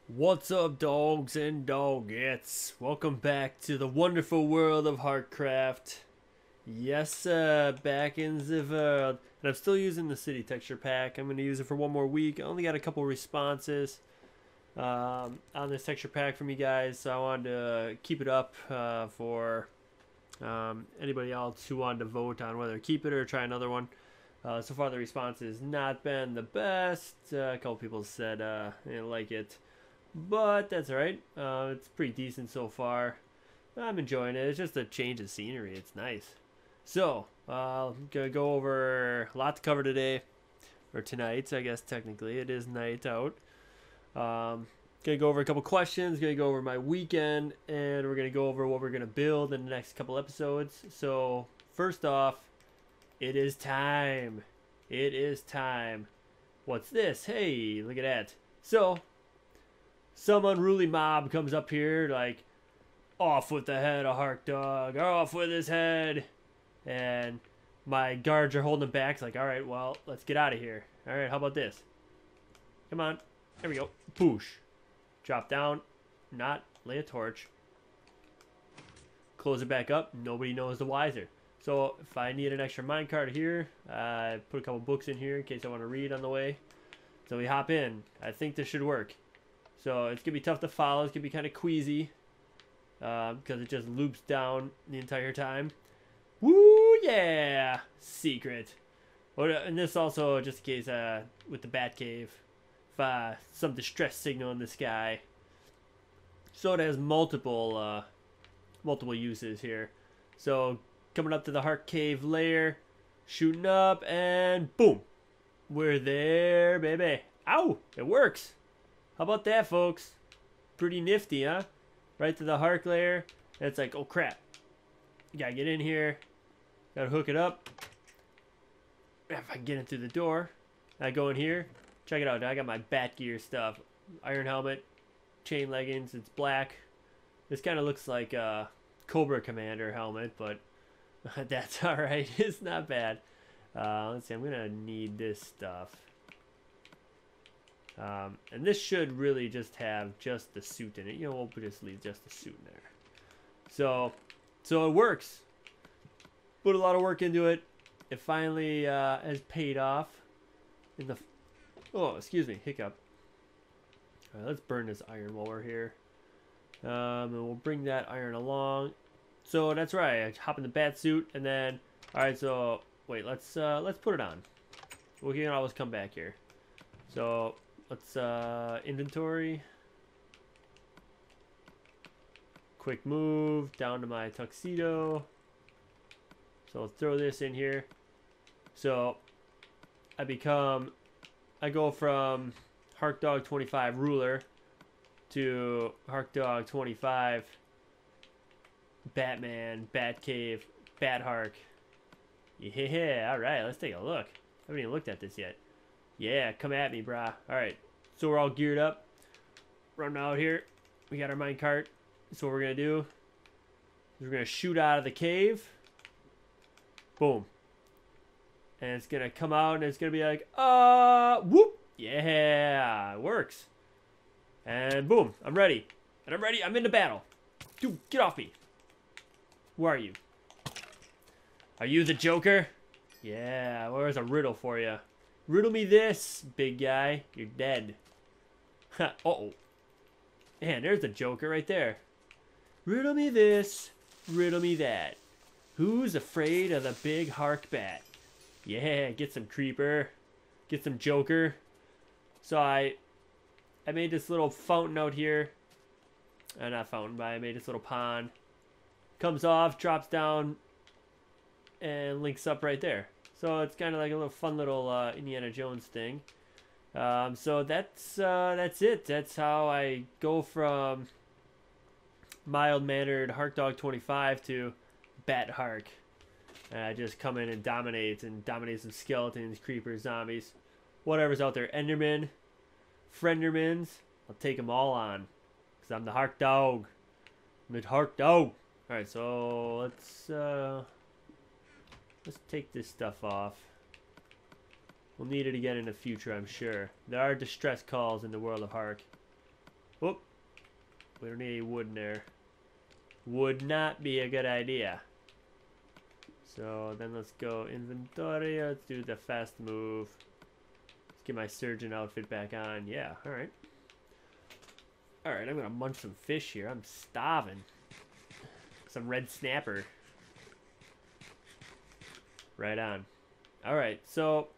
What's up, dogs and dogettes? Welcome back to the wonderful world of Harkcraft. Yes, back in the world. And I'm still using the city texture pack. I'm going to use it for one more week. I only got a couple responses on this texture pack from you guys, so I wanted to keep it up for anybody else who wanted to vote on whether to keep it or try another one. So far, the response has not been the best. A couple people said they didn't like it. But that's alright. It's pretty decent so far. I'm enjoying it. It's just a change of scenery. It's nice. So, I'm going to go over a lot to cover today. Or tonight, I guess technically. It is night out. Going to go over a couple questions. Going to go over my weekend. And we're going to go over what we're going to build in the next couple episodes. So, first off, it is time. It is time. What's this? Hey, look at that. So, some unruly mob comes up here like, off with the head of Hark Dog, off with his head. And my guards are holding him back. It's like, all right, well, let's get out of here. All right, how about this? Come on. There we go. Poosh. Drop down. Not. Lay a torch. Close it back up. Nobody knows the wiser. So if I need an extra minecart here, I put a couple books in here in case I want to read on the way. So we hop in. I think this should work. So it's going to be tough to follow. It's going to be kind of queasy. Because it just loops down the entire time. Woo, yeah! Secret. And this also, just in case, with the Bat Cave. If some distress signal in the sky. So it has multiple uses here. So coming up to the Hark Cave layer. Shooting up and boom. We're there, baby. Ow! It works. How about that, folks? Pretty nifty, huh? Right to the Hark layer. And it's like, oh crap. You gotta get in here. Gotta hook it up. If I can get it through the door. I go in here. Check it out. I got my bat gear stuff. Iron helmet. Chain leggings. It's black. This kind of looks like a Cobra Commander helmet, but that's alright. It's not bad. Let's see. I'm gonna need this stuff. And this should really just have just the suit in it. You know, we'll just leave just the suit in there. So it works. Put a lot of work into it. It finally has paid off. In the excuse me, hiccup. All right, let's burn this iron while we're here. And we'll bring that iron along. So that's right. I hop in the bat suit, and then all right. So wait, let's put it on. We can always come back here. So. Let's inventory. Quick move down to my tuxedo. So let's throw this in here. So I go from Hark Dog 25 ruler to Hark Dog 25 Batman, Bat Cave, Bat Hark. Yeah, alright, let's take a look. I haven't even looked at this yet. Yeah, come at me, brah. Alright, so we're all geared up. Running out here. We got our minecart. So what we're going to do is we're going to shoot out of the cave. Boom. And it's going to come out and it's going to be like, whoop. Yeah, it works. And boom, I'm ready. And I'm ready. I'm into battle. Dude, get off me. Who are you? Are you the Joker? Yeah, well, there's a riddle for you. Riddle me this, big guy. You're dead. Uh-oh. Man, there's the Joker right there. Riddle me this. Riddle me that. Who's afraid of the big Hark Bat? Yeah, get some Creeper. Get some Joker. So I made this little fountain out here. Not fountain, but I made this little pond. Comes off, drops down, and links up right there. So it's kind of like a little fun little Indiana Jones thing. So that's it. That's how I go from mild-mannered Hark Dog 25 to Bat Hark. I just come in and dominate some skeletons, creepers, zombies, whatever's out there. Endermen, Friendermans, I'll take them all on. Because I'm the Hark Dog. I'm the Hark Dog. Alright, so let's take this stuff off. We'll need it again in the future, I'm sure. There are distress calls in the world of Hark. Whoop. We don't need any wood in there. Would not be a good idea. So then let's go inventory. Let's do the fast move. Let's get my surgeon outfit back on. Yeah, alright. Alright, I'm gonna munch some fish here. I'm starving. Some red snapper. Right on. Alright, so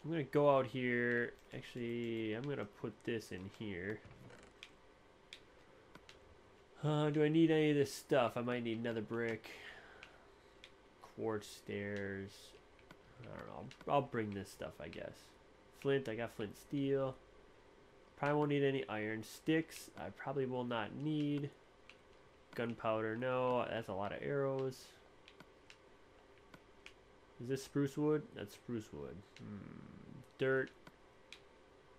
I'm gonna go out here. Actually, I'm gonna put this in here. Do I need any of this stuff? I might need another brick. Quartz stairs. I don't know. I'll bring this stuff, I guess. Flint. I got flint steel. Probably won't need any iron sticks. I probably will not need. Gunpowder. No. That's a lot of arrows. Is this spruce wood? That's spruce wood. Dirt.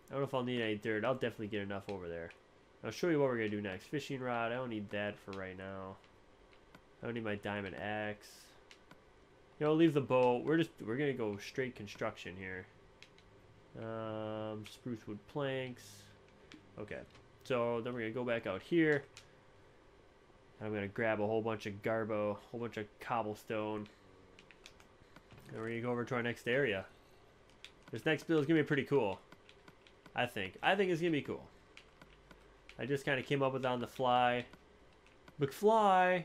I don't know if I'll need any dirt. I'll definitely get enough over there. I'll show you what we're going to do next. Fishing rod. I don't need that for right now. I don't need my diamond axe. You know, leave the boat. We're going to go straight construction here. Spruce wood planks. Okay. So then we're going to go back out here. I'm going to grab a whole bunch of garbo, a whole bunch of cobblestone. And we're going to go over to our next area. This next build is going to be pretty cool. I think it's going to be cool. I just kind of came up with it on the fly. McFly!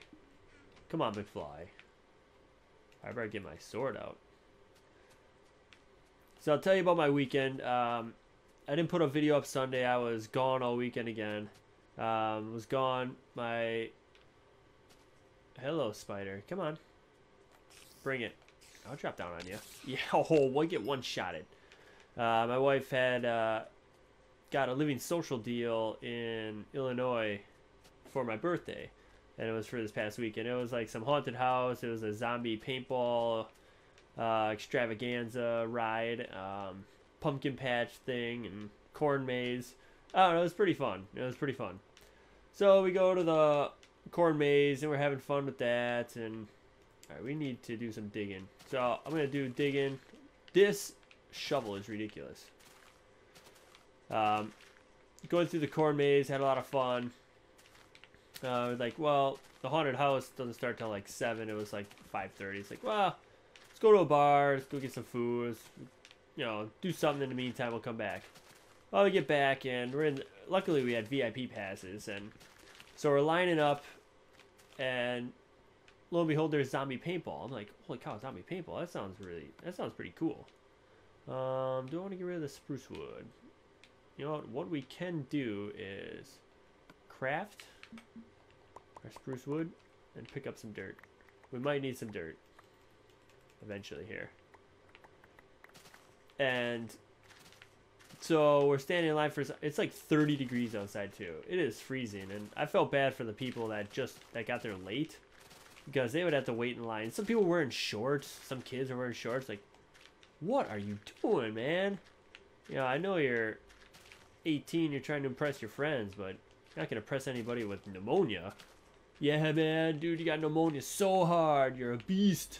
Come on, McFly. I better get my sword out. So I'll tell you about my weekend. I didn't put a video up Sunday. I was gone all weekend again. Was gone. Hello, spider. Come on. Bring it. I'll drop down on you. Yeah, we'll get one-shotted. My wife had got a living social deal in Illinois for my birthday, and it was for this past weekend. It was like some haunted house. It was a zombie paintball extravaganza ride, pumpkin patch thing, and corn maze. I don't know, it was pretty fun. So we go to the corn maze, and we're having fun with that, and all right, we need to do some digging. So I'm gonna do digging. This shovel is ridiculous. Going through the corn maze, had a lot of fun. Like, well, the haunted house doesn't start till like 7. It was like 5:30. It's like, well, let's go to a bar. Let's go get some food. Let's, you know, do something in the meantime. We'll come back. Well, we get back, and we're in. Luckily, we had VIP passes, and so we're lining up, and lo and behold, there's zombie paintball. I'm like, holy cow, zombie paintball. That sounds pretty cool. Do I want to get rid of the spruce wood? You know what we can do is craft our spruce wood and pick up some dirt. We might need some dirt eventually here. And so we're standing in line for, it's like 30 degrees outside too. It is freezing, and I felt bad for the people that got there late, because they would have to wait in line. Some people were wearing shorts. Some kids are wearing shorts. Like, what are you doing, man? You know, I know you're 18, you're trying to impress your friends, but you're not going to impress anybody with pneumonia. Yeah, man, dude, you got pneumonia so hard. You're a beast.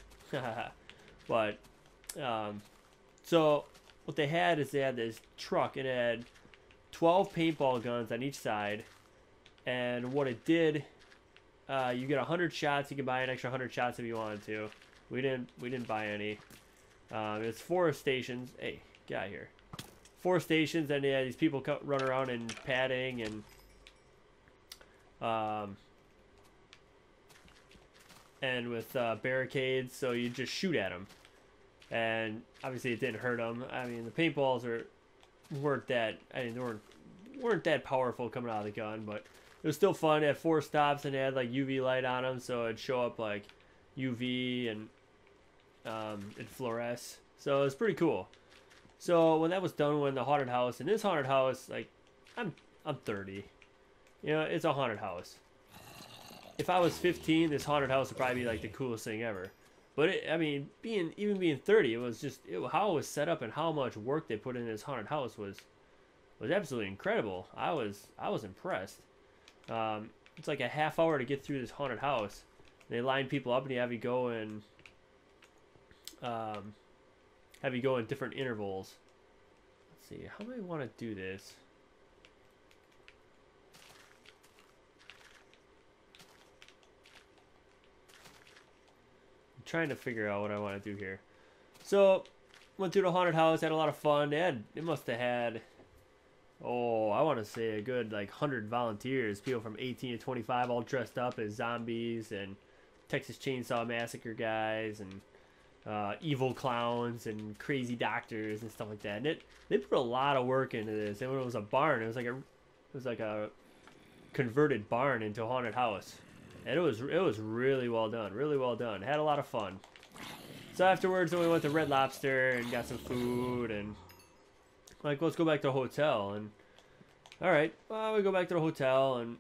But, so what they had is they had this truck, and it had 12 paintball guns on each side. And what it did, you get 100 shots. You can buy an extra 100 shots if you wanted to. We didn't buy any. It's 4 stations. Hey, get out of here. 4 stations, and yeah, these people run around in padding and with barricades, so you just shoot at them. And obviously, it didn't hurt them. I mean, the paintballs weren't that powerful coming out of the gun, but it was still fun. It had 4 stops, and it had like UV light on them, so it'd show up like UV and it'd fluoresce. So it was pretty cool. So when that was done, when the haunted house, and this haunted house, like, I'm 30, you know, it's a haunted house. If I was 15, this haunted house would probably be like the coolest thing ever. But I mean, even being 30, it was just how it was set up and how much work they put in this haunted house was absolutely incredible. I was impressed. It's like a half hour to get through this haunted house. They line people up, and you have you go in different intervals. Let's see, how do I want to do this? trying to figure out what I want to do here. So, went through the haunted house, had a lot of fun. It must have had, oh, I want to say a good like 100 volunteers, people from 18 to 25, all dressed up as zombies and Texas Chainsaw Massacre guys and evil clowns and crazy doctors and stuff like that. And they put a lot of work into this. And when it was a barn, it was like a converted barn into a haunted house, and it was really well done, really well done. Had a lot of fun. So afterwards, then we went to Red Lobster and got some food, and like, let's go back to the hotel. And all right, well, we go back to the hotel, and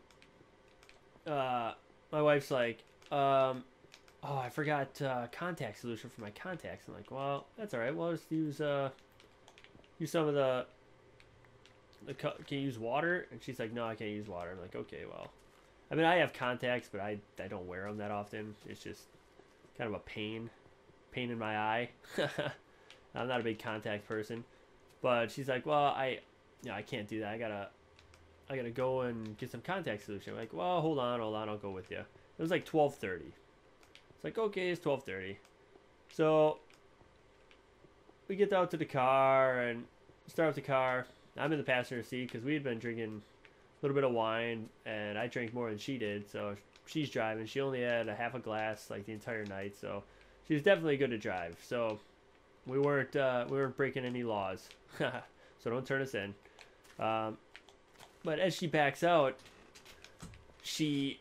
my wife's like, oh, I forgot contact solution for my contacts. I'm like, well, that's all right. Well, just use some of the can you use water? And she's like, no, I can't use water. I'm like, okay, well, I mean, I have contacts, but I don't wear them that often. It's just kind of a pain in my eye. I'm not a big contact person, but she's like, well, I can't do that. I gotta go and get some contact solution. I'm like, well, hold on, I'll go with you. It was like 12:30. It's like, okay, it's 12:30. So we get out to the car and start up the car. I'm in the passenger seat because we had been drinking a little bit of wine, and I drank more than she did. So she's driving. She only had a half a glass like the entire night, so she was definitely good to drive. So we weren't breaking any laws. So don't turn us in. But as she backs out, she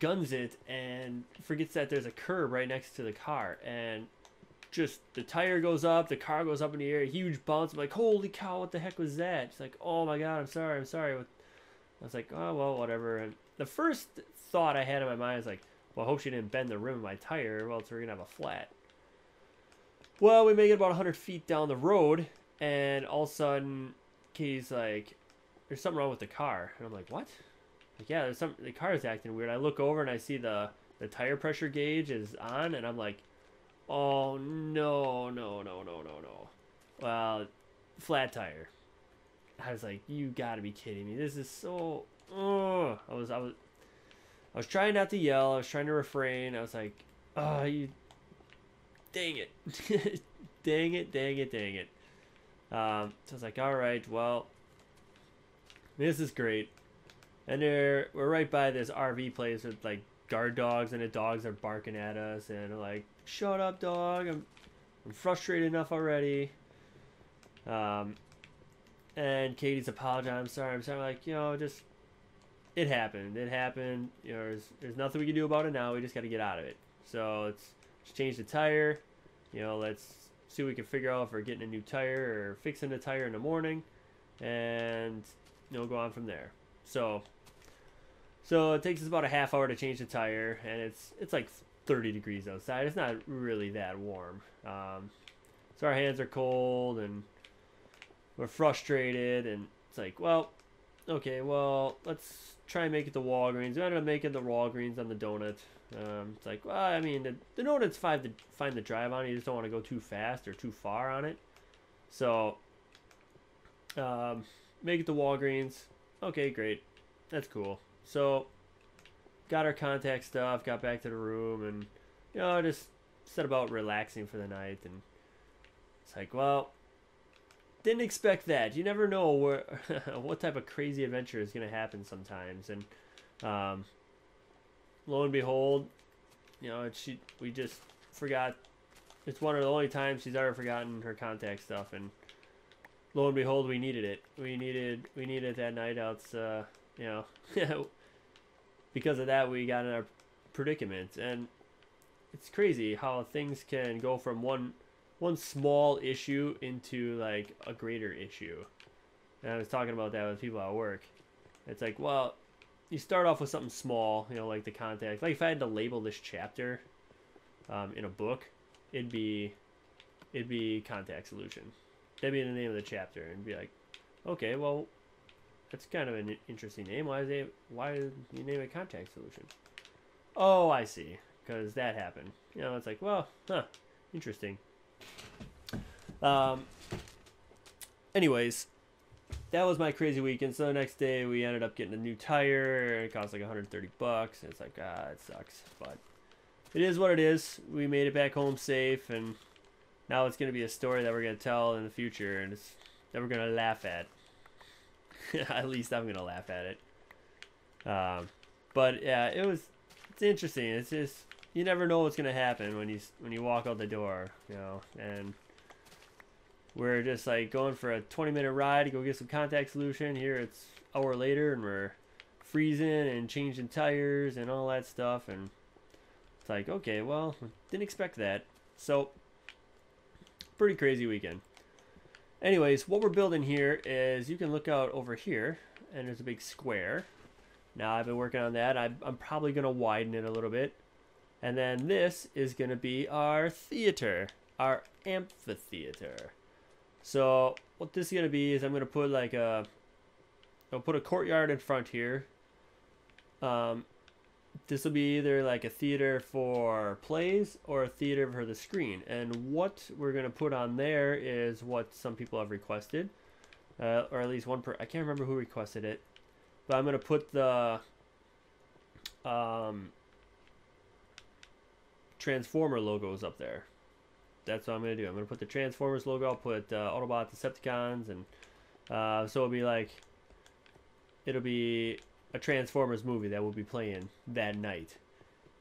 guns it and forgets that there's a curb right next to the car, and just the tire goes up, the car goes up in the air, huge bounce. I'm like, holy cow, what the heck was that? She's like, oh my god, I'm sorry. I was like, oh well, whatever. And the first thought I had in my mind was like, well, I hope she didn't bend the rim of my tire, well, we're gonna have a flat. Well, we make it about 100 feet down the road, and all of a sudden Katie's like, there's something wrong with the car. And I'm like, what? Like, yeah, the car is acting weird. I look over and I see the tire pressure gauge is on, and I'm like, oh no. Well, flat tire. I was like, you gotta be kidding me. This is so I was trying not to yell, I was trying to refrain. I was like, oh, you dang it. dang it. So I was like, all right, well, this is great. And we're right by this RV place with like guard dogs, and the dogs are barking at us, and they're like, shut up, dog, I'm frustrated enough already. And Katie's apologizing, I'm sorry, like, just, it happened, there's nothing we can do about it now, we just got to get out of it. So let's change the tire, let's see what we can figure out if we're getting a new tire or fixing the tire in the morning, and go on from there. So it takes us about a half hour to change the tire, and it's like 30 degrees outside. It's not really that warm. So our hands are cold, and we're frustrated, and it's like, well, okay, well, let's try and make it to Walgreens. We ended up making the Walgreens on the donut. It's like, well, I mean, the donut's fine to drive on. You just don't want to go too fast or too far on it. So, make it to Walgreens. Okay, great. That's cool. So, got our contact stuff, got back to the room, and, just set about relaxing for the night. And it's like, well, didn't expect that. You never know what type of crazy adventure is going to happen sometimes. And lo and behold, we just forgot. It's one of the only times she's ever forgotten her contact stuff, and lo and behold, we needed it. We needed it that night. Else, because of that, we got in our predicament. And it's crazy how things can go from one small issue into like a greater issue. And I was talking about that with people at work. It's like, well, you start off with something small, like the contact. Like if I had to label this chapter in a book, it'd be contact solution. That'd be the name of the chapter, and be like, okay, well, that's kind of an interesting name. Why did you name it contact solution? Oh, I see, because that happened. It's like, well, interesting. Anyways, that was my crazy weekend. So the next day we ended up getting a new tire. It cost like $130. It's like, it sucks, but it is what it is. We made it back home safe, and now it's going to be a story that we're going to tell in the future, and it's that we're going to laugh at. At least I'm going to laugh at it. But yeah, it's interesting. It's just, you never know what's going to happen when you walk out the door, you know, and we're just like going for a 20-minute ride to go get some contact solution. Here it's an hour later, and we're freezing and changing tires and all that stuff, and it's like, okay, well, didn't expect that. So pretty crazy weekend. Anyways, what we're building here is, you can look out over here and there's a big square. Now I've been working on that. I'm probably going to widen it a little bit. And then this is going to be our theater, our amphitheater. So what this is going to be is, I'm going to put like I'll put a courtyard in front here. This will be either like a theater for plays or a theater for the screen. And what we're going to put on there is what some people have requested. Or at least I can't remember who requested it. But I'm going to put the Transformer logos up there. That's what I'm going to do. I'm going to put the Transformers logo. I'll put Autobot, Decepticons, and so it'll be a Transformers movie that will be playing that night,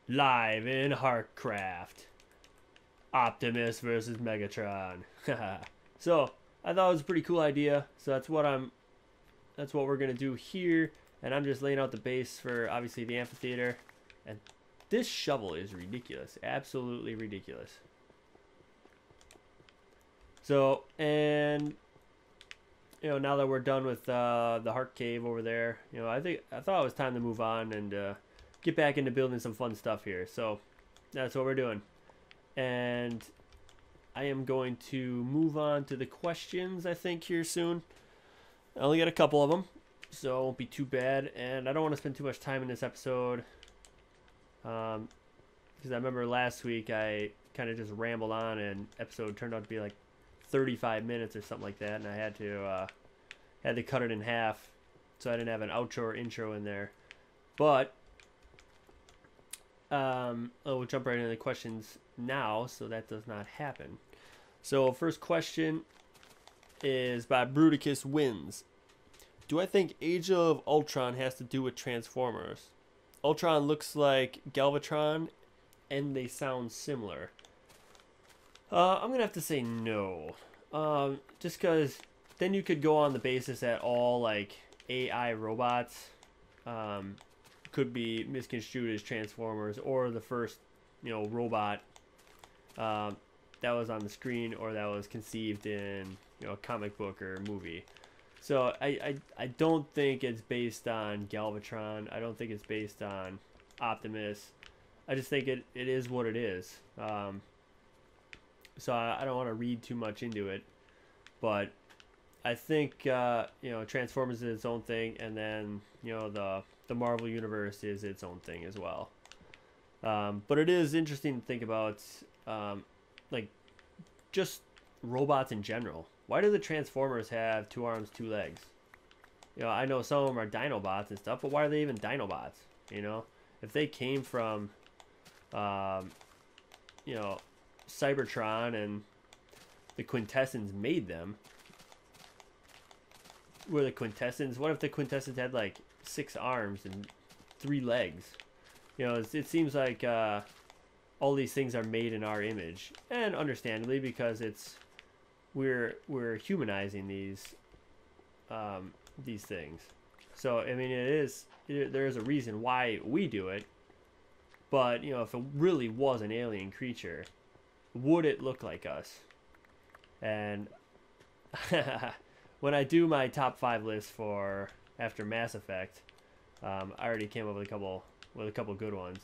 live in Harkcraft. Optimus versus Megatron. So I thought it was a pretty cool idea. So that's what we're gonna do here, and I'm just laying out the base for obviously the amphitheater. And this shovel is ridiculous, absolutely ridiculous. So, and you know, now that we're done with the Hark Cave over there, you know, I thought it was time to move on and get back into building some fun stuff here. So that's what we're doing, and I am going to move on to the questions, I think, here soon. I only got a couple of them, so it won't be too bad, and I don't want to spend too much time in this episode, because I remember last week I kind of just rambled on, and episode turned out to be like 35 minutes or something like that, and I had to cut it in half, so I didn't have an outro or intro in there. But we'll jump right into the questions now, so that does not happen. So first question is by Bruticus Wins. Do I think Age of Ultron has to do with Transformers? Ultron looks like Galvatron, and they sound similar. I'm going to have to say no. Just because then you could go on the basis that all like AI robots could be misconstrued as Transformers, or the first, you know, robot that was on the screen or that was conceived in, you know, a comic book or a movie. So I don't think it's based on Galvatron. I don't think it's based on Optimus. I just think it is what it is. So I don't want to read too much into it, but I think you know, Transformers is its own thing, and then, you know, the Marvel universe is its own thing as well. But it is interesting to think about, like, just robots in general. Why do the Transformers have 2 arms, 2 legs? You know, I know some of them are Dinobots and stuff, but why are they even Dinobots? You know, if they came from, you know, Cybertron and the Quintessence made them, were the Quintessence, what if the Quintessence had like 6 arms and 3 legs? You know, it seems like all these things are made in our image, and understandably, because we're humanizing these things. So I mean, there is a reason why we do it. But you know, if it really was an alien creature, would it look like us? And when I do my top 5 list for after Mass Effect, I already came up with a couple good ones.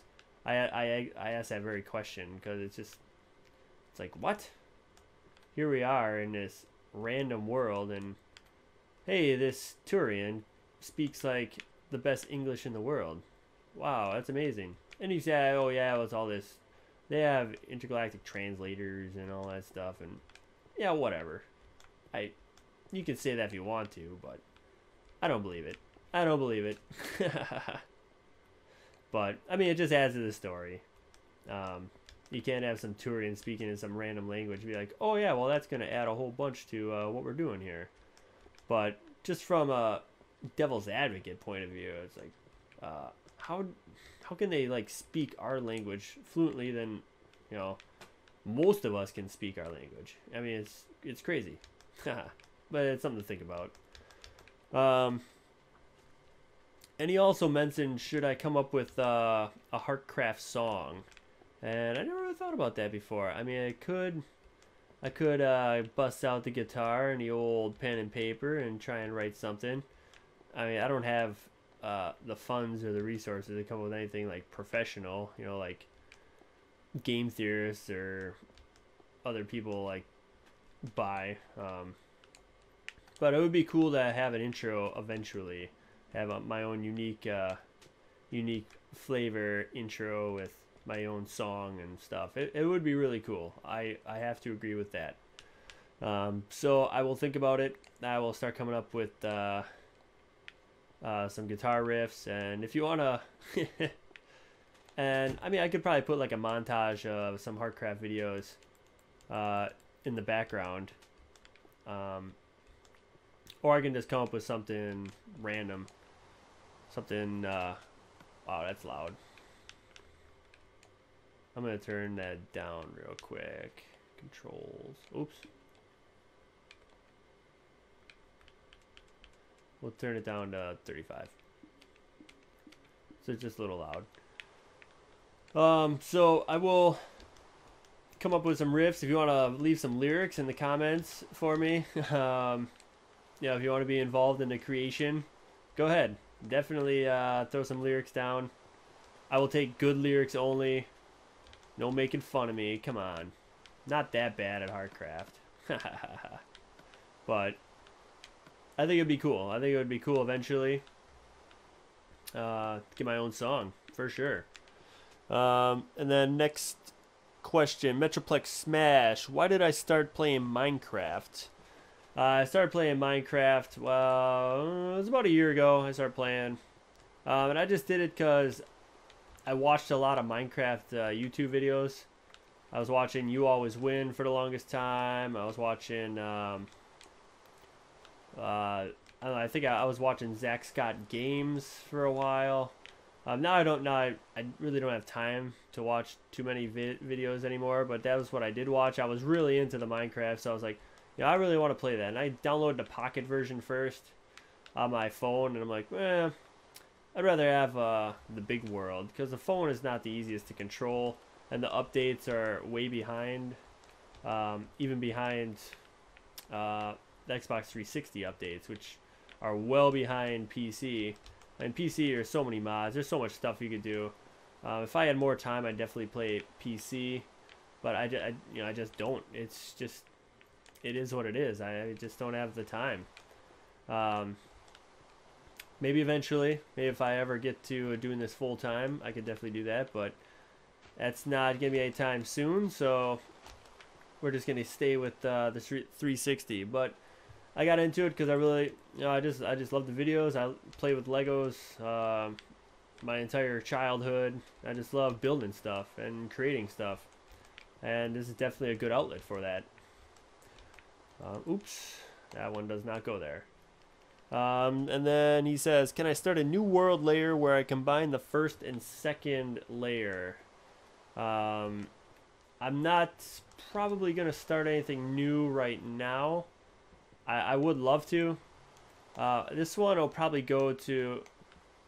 I asked that very question because it's like, what? Here we are in this random world, and hey, this Turian speaks like the best English in the world. Wow, that's amazing. And you say, oh yeah, well, it's all this. They have intergalactic translators and all that stuff, and yeah, whatever. You can say that if you want to, but I don't believe it. But I mean, it just adds to the story. You can't have some Turian speaking in some random language and be like, oh yeah, well that's going to add a whole bunch to what we're doing here. But just from a devil's advocate point of view, it's like, how can they like speak our language fluently? Then, you know, most of us can speak our language. I mean, it's crazy, but it's something to think about. And he also mentioned, should I come up with a Harkcraft song? And I never really thought about that before. I mean, I could bust out the guitar and the old pen and paper and try and write something. I mean, I don't have the funds or the resources to come up with anything like professional, you know, like game theorists or other people like buy. But it would be cool to have an intro eventually, have my own unique flavor intro with my own song and stuff. It would be really cool. I have to agree with that. So I will think about it. I will start coming up with some guitar riffs, and if you want to and I mean, I could probably put like a montage of some Harkcraft videos in the background, or I can just come up with something random, something wow, that's loud. I'm gonna turn that down real quick. Controls. Oops. We'll turn it down to 35. So it's just a little loud. So I will come up with some riffs. If you want to leave some lyrics in the comments for me, yeah, if you want to be involved in the creation, go ahead. Definitely throw some lyrics down. I will take good lyrics only. No making fun of me. Come on. Not that bad at Harkcraft. But I think it'd be cool. I think it would be cool eventually. Get my own song for sure. And then next question, Metroplex Smash. Why did I start playing Minecraft? I started playing Minecraft. Well, it was about a year ago. I started playing, and I just did it because I watched a lot of Minecraft YouTube videos. I was watching You Always Win for the longest time. I was watching, I don't know, I think I was watching Zach Scott Games for a while. Now I really don't have time to watch too many videos anymore, but that was what I did watch. I was really into the Minecraft, so I was like, yeah, I really want to play that. And I downloaded the Pocket version first on my phone, and I'm like, I'd rather have the big world, because the phone is not the easiest to control, and the updates are way behind, even behind the Xbox 360 updates, which are well behind PC. And PC, there's so many mods, there's so much stuff you could do. If I had more time, I'd definitely play PC, but I just don't. It's just, it is what it is. I just don't have the time. Maybe eventually, maybe if I ever get to doing this full time, I could definitely do that, but that's not gonna be anytime soon. So we're just gonna stay with the 360. But I got into it because I really, I just love the videos. I play with Legos my entire childhood. I just love building stuff and creating stuff, and this is definitely a good outlet for that. Oops, that one does not go there. And then he says, can I start a new world layer where I combine the first and second layer? I'm not probably going to start anything new right now. I would love to. This one will probably go to,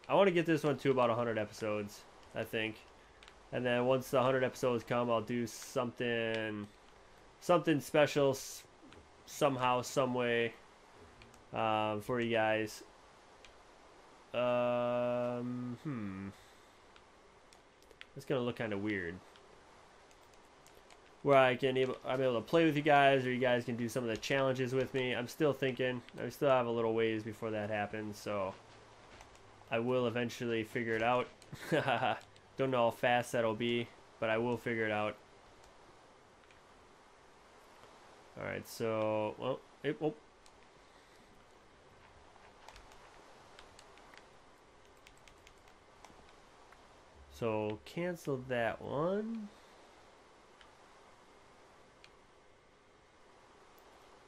I want to get this one to about 100 episodes, I think. And then once the 100 episodes come, I'll do something special somehow, some way. For you guys. It's gonna look kind of weird. Where I'm able to play with you guys, or you guys can do some of the challenges with me. I'm still thinking. I still have a little ways before that happens, so I will eventually figure it out. Don't know how fast that'll be, but I will figure it out. All right, so well, So cancel that one.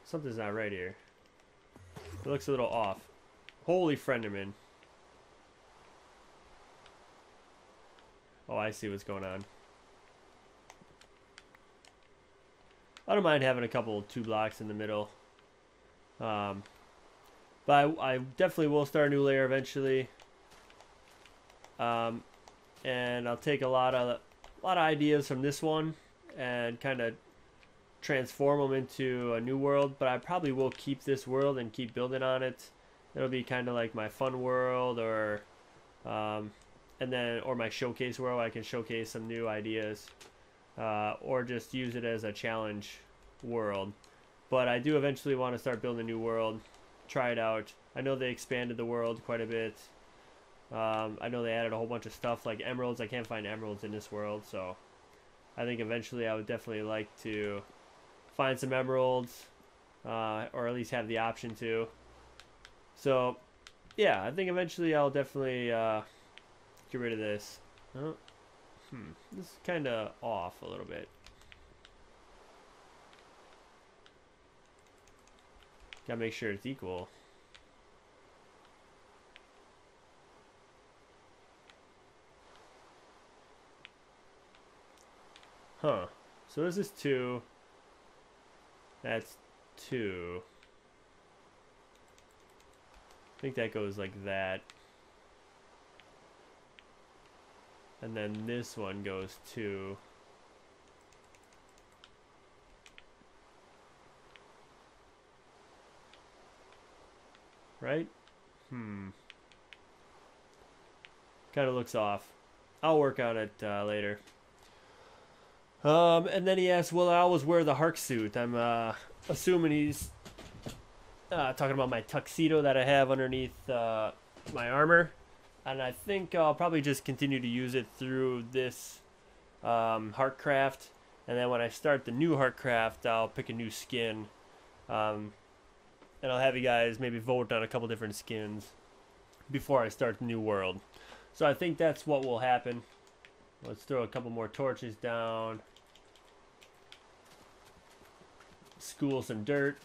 Something's not right here. It looks a little off. Holy Frienderman. Oh, I see what's going on. I don't mind having a couple 2 blocks in the middle. But I definitely will start a new layer eventually. And I'll take a lot of ideas from this one and kind of transform them into a new world. But I probably will keep this world and keep building on it. It'll be kind of like my fun world, or or my showcase world. I can showcase some new ideas, or just use it as a challenge world. But I do eventually want to start building a new world, try it out. I know they expanded the world quite a bit. I know they added a whole bunch of stuff like emeralds. I can't find emeralds in this world, so I think eventually I would definitely like to find some emeralds, or at least have the option to. So yeah, I think eventually I'll definitely get rid of this. Oh, this is kind of off a little bit. Gotta make sure it's equal. Huh. So this is 2. That's 2. I think that goes like that. And then this one goes 2. Right? Kind of looks off. I'll work on it later. And then he asks, will I always wear the Hark suit? I'm assuming he's talking about my tuxedo that I have underneath my armor. And I think I'll probably just continue to use it through this Harkcraft. And then when I start the new Harkcraft, I'll pick a new skin. And I'll have you guys maybe vote on a couple different skins before I start the new world. So I think that's what will happen. Let's throw a couple more torches down. School some dirt.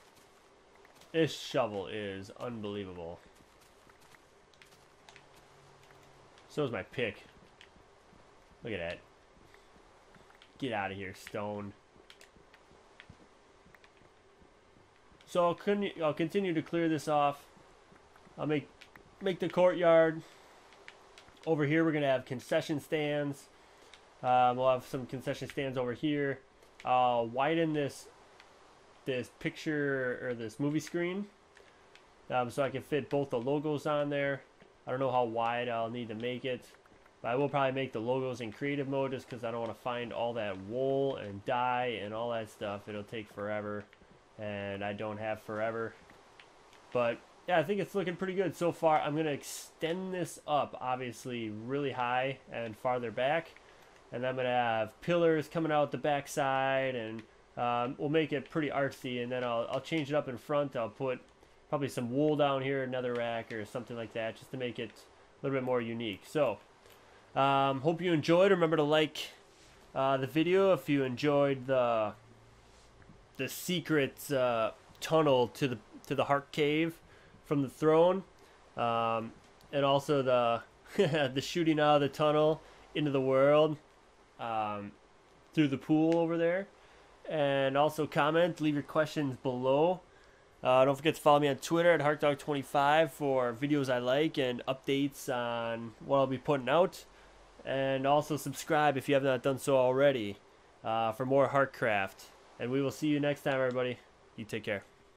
This shovel is unbelievable. So is my pick. Look at that. Get out of here, stone. So I'll continue to clear this off. I'll make the courtyard. Over here we're gonna have concession stands. We'll have some concession stands over here. I'll widen this picture, or this movie screen, so I can fit both the logos on there. I don't know how wide I'll need to make it, but I will probably make the logos in creative mode just because I don't want to find all that wool and dye and all that stuff. It'll take forever, and I don't have forever. But yeah, I think it's looking pretty good so far. I'm going to extend this up, obviously, really high and farther back. And I'm going to have pillars coming out the back side, and we'll make it pretty artsy. And then I'll change it up in front. I'll put probably some wool down here, another rack or something like that, just to make it a little bit more unique. So, hope you enjoyed. Remember to like the video if you enjoyed the secret tunnel to the Hark Cave from the throne, and also the the shooting out of the tunnel into the world through the pool over there. And also comment, leave your questions below. Don't forget to follow me on Twitter at HarkDog25 for videos I like and updates on what I'll be putting out. And also subscribe if you have not done so already for more Harkcraft. And we will see you next time, everybody. You take care.